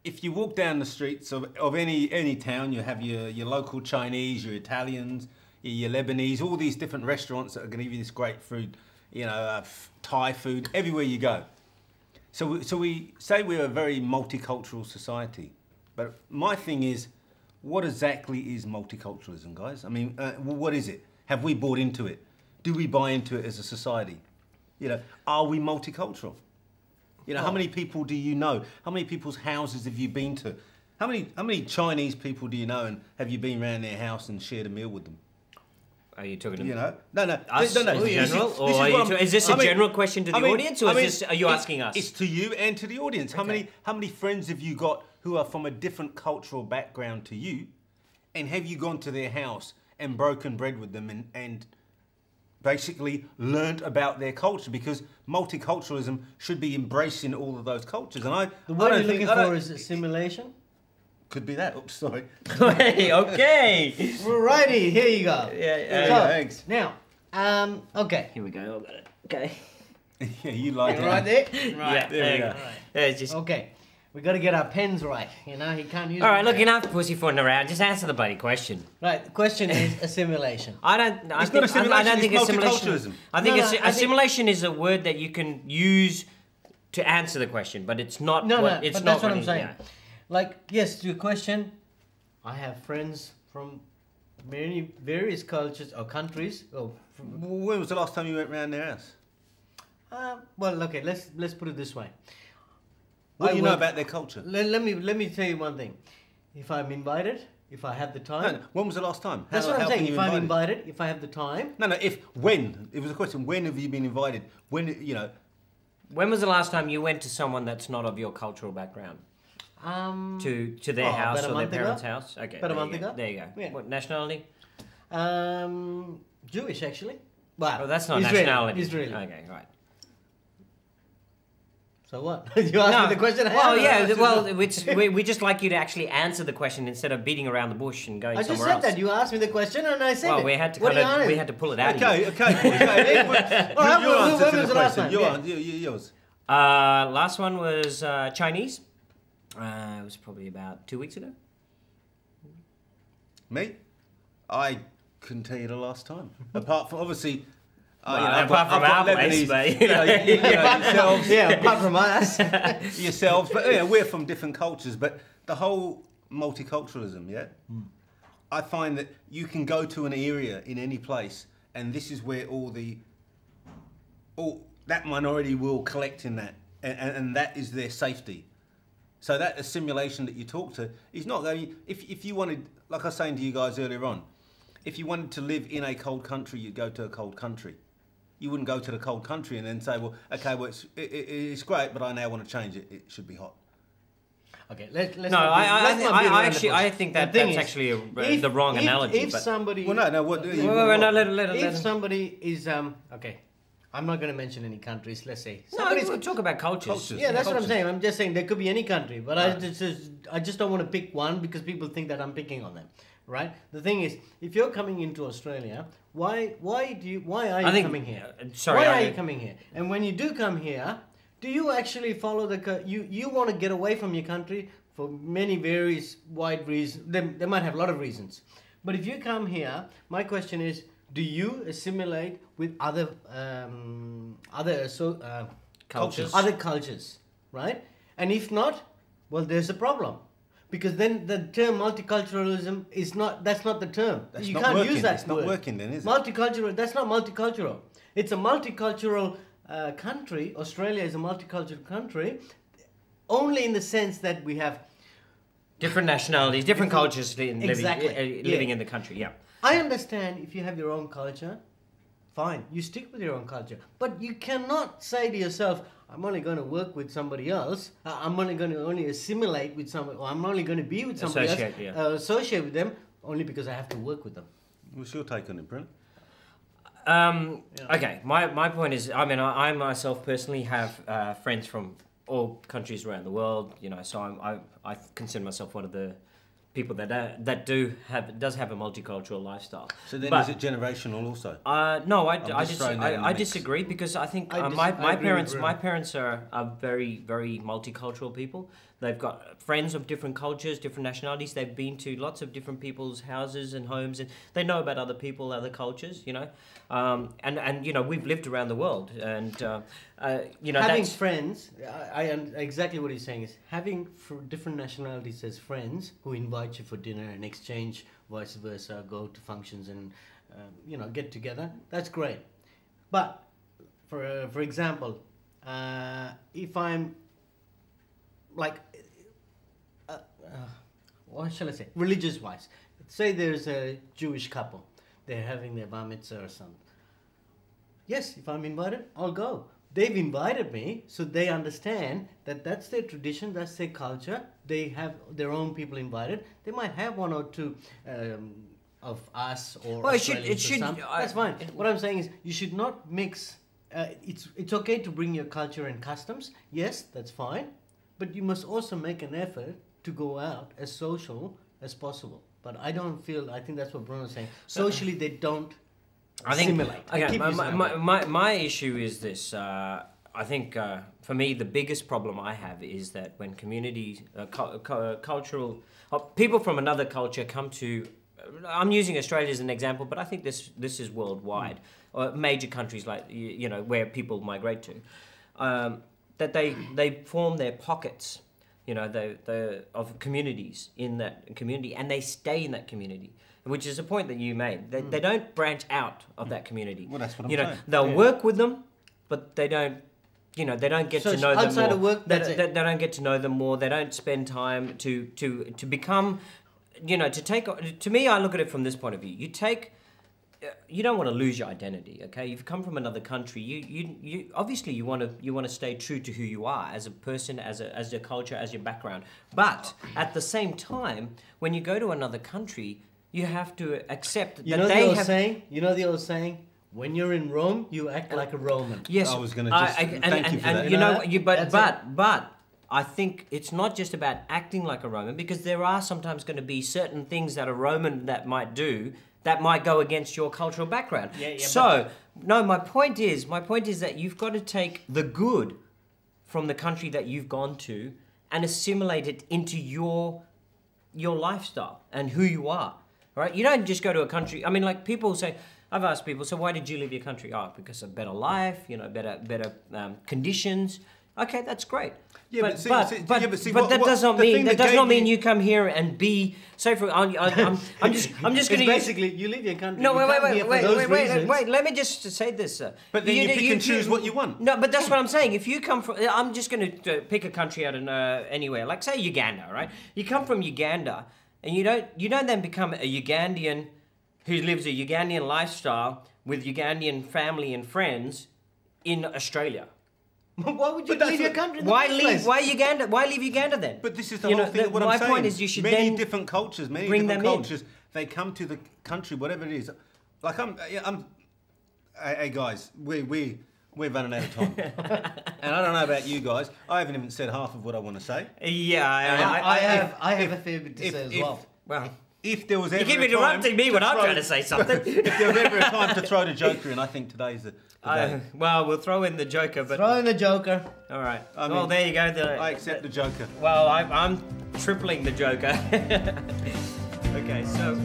if you walk down the streets of any town, you have your local Chinese, your Italians, your Lebanese, all these different restaurants that are going to give you this great food, you know, Thai food, everywhere you go. So we say we're a very multicultural society, but my thing is, what exactly is multiculturalism, guys? I mean, what is it? Have we bought into it? Do we buy into it as a society? You know, are we multicultural? You know, how many people do you know? How many people's houses have you been to? How many Chinese people do you know, and have you been around their house and shared a meal with them? Are you talking to you know? No. Us no. in general, is this a general question to the audience, or are you asking us? It's to you and to the audience. Okay. How many friends have you got who are from a different cultural background to you, and have you gone to their house and broken bread with them and basically learnt about their culture? Because multiculturalism should be embracing all of those cultures. And the word you're looking for is assimilation. Could be that. Oops, sorry. Hey, okay. Righty, here you go. Thanks. Now, okay. Here we go. Okay. Yeah, you like it. Right there? Right. Yeah, there we go. Yeah, just... Okay. We got to get our pens right. You know, he can't use. All right, look, enough pussyfooting around. Just answer the bloody question. Right. The question is assimilation. I don't think assimilation. I think assimilation is a word that you can use to answer the question, but it's not. It's that's what I'm saying. Yeah. Like, yes, to your question, I have friends from many various cultures or countries. When was the last time you went round their house? Well, okay, let's put it this way. What do you know about their culture? Let me tell you one thing. If I'm invited, if I have the time. No, when was the last time? That's what I'm saying. If I'm invited, if I have the time. No. When? It was a question. When have you been invited? When, you know. When was the last time you went to someone that's not of your cultural background? To their house or their parents' house? Okay. About a month ago. There you go. Yeah. What nationality? Jewish, actually. Well, that's not Israeli, nationality. Israeli. Okay, right. So what? You asked me the question. We just like you to actually answer the question instead of beating around the bush and going somewhere else. I just said that. You asked me the question and I said it. Well, we had to pull it out. Okay. You answer the question. Yours. Last one was Chinese. It was probably about 2 weeks ago. Me? I couldn't tell you the last time. Apart from, obviously... apart from our place, mate. Yourselves. Yeah, apart from us. Yourselves. But yeah, we're from different cultures. But the whole multiculturalism, yeah? I find that you can go to an area in any place, and this is where that minority will collect in that. And that is their safety. So that assimilation that you talk to is not going... If you wanted, like I was saying to you guys earlier on, if you wanted to live in a cold country, you'd go to a cold country. You wouldn't go to the cold country and then say, well, okay, well, it's great, but I now want to change it. It should be hot. Okay, let's no, I think that's actually the wrong analogy. If somebody... Well, no, if somebody is... okay. I'm not going to mention any countries, let's say. No, talk about cultures. Yeah, that's what I'm saying. I'm just saying there could be any country, but I just don't want to pick one because people think that I'm picking on them, right? The thing is, if you're coming into Australia, why are you coming here? Why are you coming here? And when you do come here, do you actually follow you want to get away from your country for many various wide reasons. They might have a lot of reasons. But if you come here, my question is, do you assimilate with other cultures, right? And if not, well, there's a problem, because then the term multiculturalism is not. That's not the term. You can't use that. It's not working then, is it? Multicultural. That's not multicultural. It's a multicultural country. Australia is a multicultural country, only in the sense that we have different nationalities, different cultures living in the country. Yeah. I understand if you have your own culture, fine, you stick with your own culture. But you cannot say to yourself, I'm only going to work with somebody else, I'm only going to assimilate with somebody, or I'm only going to be with somebody associate with them, only because I have to work with them. What's your take on it, Brent? Okay, my point is, I mean, I myself personally have friends from all countries around the world, you know, so I consider myself one of the people that does have a multicultural lifestyle. So then, is it generational also? No, I disagree, because I think my parents are very, very multicultural people. They've got friends of different cultures, different nationalities. They've been to lots of different people's houses and homes, and they know about other people, other cultures. You know, and you know, we've lived around the world, and you know, having friends. I exactly what he's saying is having different nationalities as friends who invite you for dinner and exchange, vice versa, go to functions and you know, get together. That's great, but for example, if I'm like, what shall I say? Religious wise, say there's a Jewish couple, they're having their bar mitzvah or something. Yes, if I'm invited, I'll go. They've invited me, so they understand that that's their tradition, that's their culture. They have their own people invited. They might have one or two of us or Australians it should, that's fine. What I'm saying is you should not mix. It's okay to bring your culture and customs. Yes, that's fine. But you must also make an effort to go out as social as possible. But I think that's what Bruno's saying. Socially, they don't assimilate. Okay, my issue is this. I think for me, the biggest problem I have is that when communities, cultural, people from another culture come to, I'm using Australia as an example, but I think this is worldwide. Major countries like, you know, where people migrate to. That they form their pockets, you know, of communities in that community, and they stay in that community, which is a point that you made. They don't branch out of that community. Well, that's what I'm saying. saying. They'll work with them, but they don't. You know, they don't get to know them more. Outside of work, they don't get to know them more. They don't spend time to become. You know, to me, I look at it from this point of view. You don't want to lose your identity, okay? You've come from another country. You obviously you want to stay true to who you are as a person, as your culture, as your background. But at the same time, when you go to another country, you have to accept that they have. You know the old saying. When you're in Rome, you act like a Roman. Yes, I was going to just thank you for that. You know, but I think it's not just about acting like a Roman, because there are sometimes going to be certain things that a Roman that might do that might go against your cultural background. My point is that you've got to take the good from the country that you've gone to and assimilate it into your lifestyle and who you are, right? You don't just go to a country. I mean, like people say, I've asked people, so why did you leave your country? Oh, because of better life, you know, better conditions. Okay, that's great. Yeah, but that does not mean you come here and be. So for I'm just going to basically you leave your country. No, wait. Let me just say this. But then you pick and choose what you want. No, but that's what I'm saying. If you come from, I'm just going to pick a country out of anywhere, like say Uganda, right? You come from Uganda, and you don't then become a Ugandan who lives a Ugandan lifestyle with Ugandan family and friends in Australia. Why would you leave your country? Why Uganda? Why leave Uganda then? But this is the whole thing. What I'm saying. My point is, you should many then different cultures, they come to the country, whatever it is. Like hey guys, we're running out of time, and I don't know about you guys. I haven't even said half of what I want to say. Yeah, I have a fair bit to say as well. Well. If there was ever you keep interrupting me when I'm trying to say something. If there was ever a time to throw the Joker in, I think today's the day. Well, we'll throw in the Joker, but throw in the Joker. All right. Well, there you go. I accept the Joker. Well, I'm tripling the Joker. Okay, so.